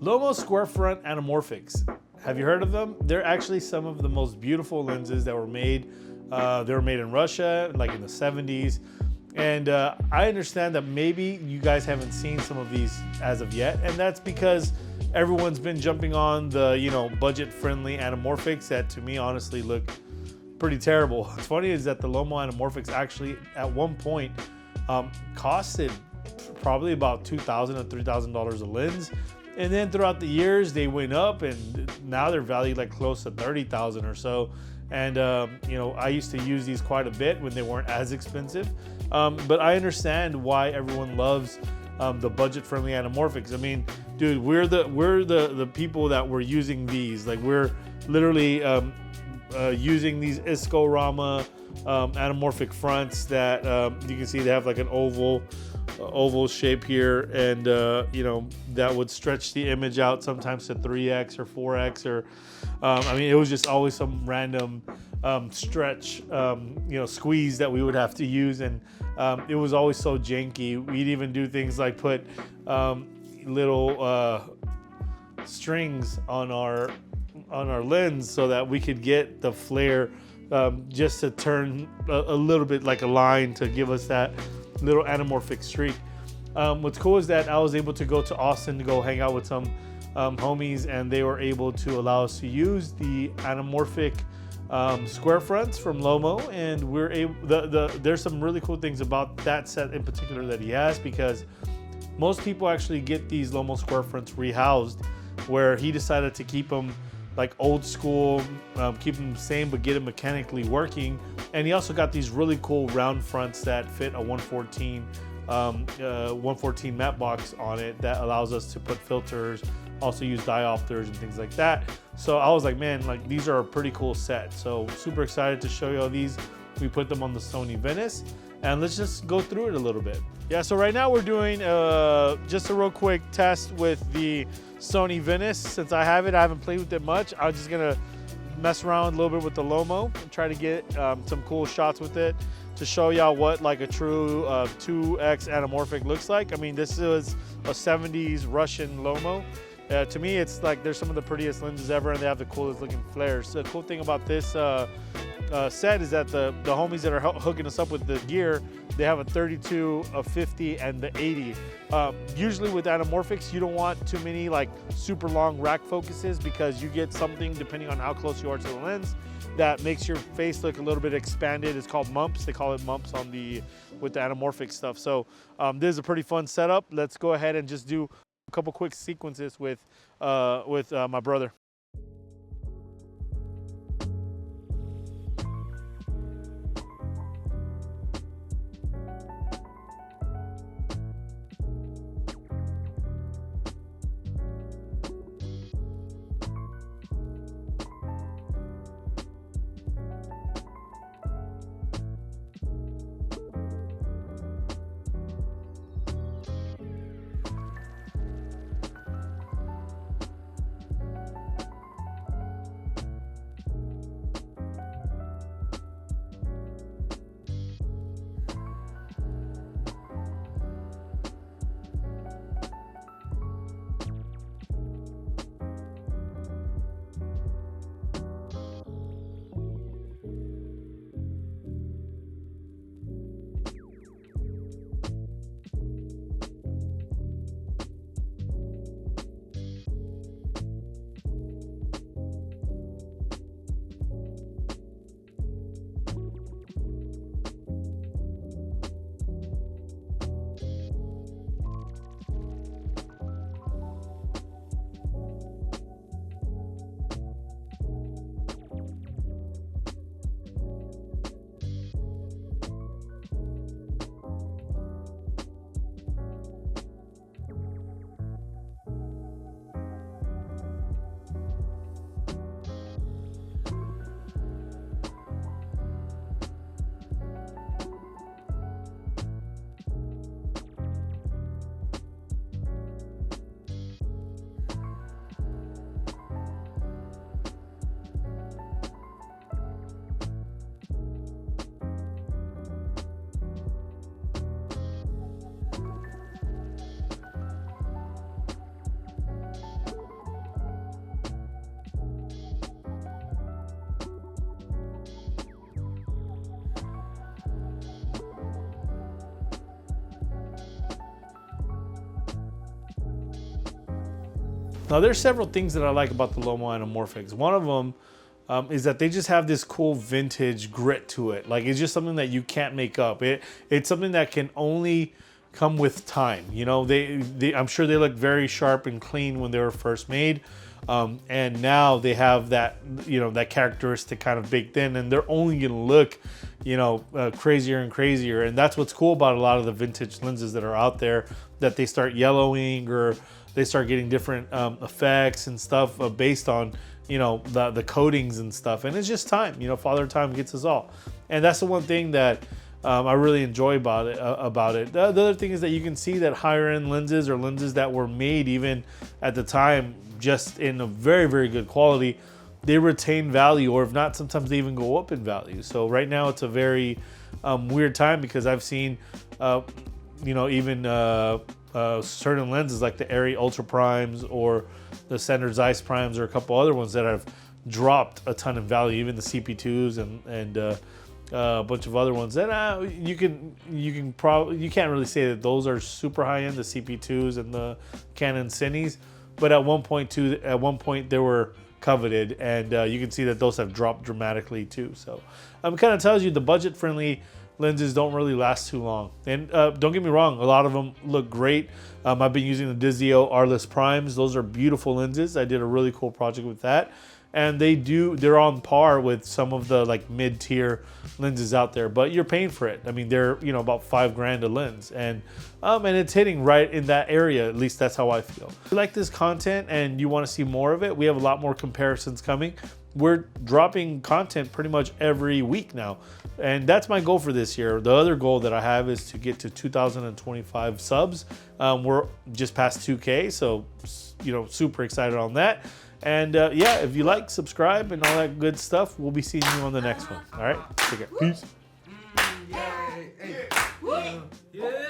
Lomo square front anamorphics. Have you heard of them? They're actually some of the most beautiful lenses that were made. They were made in Russia, like in the 70s. And I understand that maybe you guys haven't seen some of these as of yet, and that's because everyone's been jumping on the, you know, budget-friendly anamorphics that, to me, honestly look pretty terrible. What's funny is that the Lomo anamorphics actually, at one point, costed probably about $2,000 to $3,000 a lens, and then throughout the years they went up, and now they're valued like close to $30,000 or so. And you know, I used to use these quite a bit when they weren't as expensive, but I understand why everyone loves the budget-friendly anamorphics. I mean, dude, we're the people that were using these. Like, we're literally using these Isco-Rama anamorphic fronts that you can see they have like an oval shape here, and you know, that would stretch the image out sometimes to 3x or 4x, or I mean, it was just always some random stretch, you know, squeeze that we would have to use, and it was always so janky. We'd even do things like put little strings on our lens so that we could get the flare just to turn a little bit like a line to give us that little anamorphic streak. What's cool is that I was able to go to Austin to go hang out with some homies, and they were able to allow us to use the anamorphic square fronts from Lomo, and we're able. There's some really cool things about that set in particular that he has, because most people actually get these Lomo square fronts rehoused, where he decided to keep them like old school, keep them the same, but get them mechanically working. And he also got these really cool round fronts that fit a 114 matte box on it that allows us to put filters, also use diopters and things like that. So I was like, man, like, these are a pretty cool set. So super excited to show you all these. We put them on the Sony Venice, and let's just go through it a little bit. Yeah, so right now we're doing just a real quick test with the Sony Venice. Since I have it, I haven't played with it much. I'm just gonna mess around a little bit with the Lomo and try to get some cool shots with it to show y'all what like a true 2x anamorphic looks like. I mean, this is a 70s Russian Lomo. To me, it's like they're some of the prettiest lenses ever, and they have the coolest looking flares. So the cool thing about this set is that the homies that are hooking us up with the gear, they have a 32, a 50, and the 80. Usually with anamorphics, you don't want too many like super long rack focuses, because you get something, depending on how close you are to the lens, that makes your face look a little bit expanded. It's called mumps. They call it mumps with the anamorphic stuff. So this is a pretty fun setup. Let's go ahead and just do a couple quick sequences with my brother. Now, there's several things that I like about the Lomo Anamorphics. One of them is that they just have this cool vintage grit to it. Like, it's just something that you can't make up. It's something that can only come with time. You know, I'm sure they look very sharp and clean when they were first made. And now they have that, you know, that characteristic kind of baked in, and they're only gonna look, you know, crazier and crazier. And that's what's cool about a lot of the vintage lenses that are out there, that they start yellowing or they start getting different effects and stuff based on, you know, the coatings and stuff. And it's just time, you know, Father Time gets us all. And that's the one thing that I really enjoy about it. The other thing is that you can see that higher end lenses, or lenses that were made even at the time just in a very, very good quality, they retain value, or if not, sometimes they even go up in value. So right now it's a very weird time, because I've seen, you know, even certain lenses like the Arri Ultra Primes or the Standard Zeiss Primes, or a couple other ones that have dropped a ton in value, even the CP2s and a bunch of other ones that you can't really say that those are super high end, the CP2s and the Canon Cines, but at one point they were coveted, and you can see that those have dropped dramatically too. So it kind of tells you the budget friendly lenses don't really last too long. And don't get me wrong, a lot of them look great. I've been using the Dizio Arliss Primes. Those are beautiful lenses. I did a really cool project with that. And they're on par with some of the like mid-tier lenses out there, but you're paying for it. I mean, they're, you know, about $5,000 a lens, and it's hitting right in that area. At least that's how I feel. If you like this content and you want to see more of it, we have a lot more comparisons coming. We're dropping content pretty much every week now, and that's my goal for this year. The other goal that I have is to get to 2,025 subs. We're just past 2K, so, you know, super excited on that. And yeah, if you like, subscribe and all that good stuff. We'll be seeing you on the next one. All right, take care. Peace. Yeah.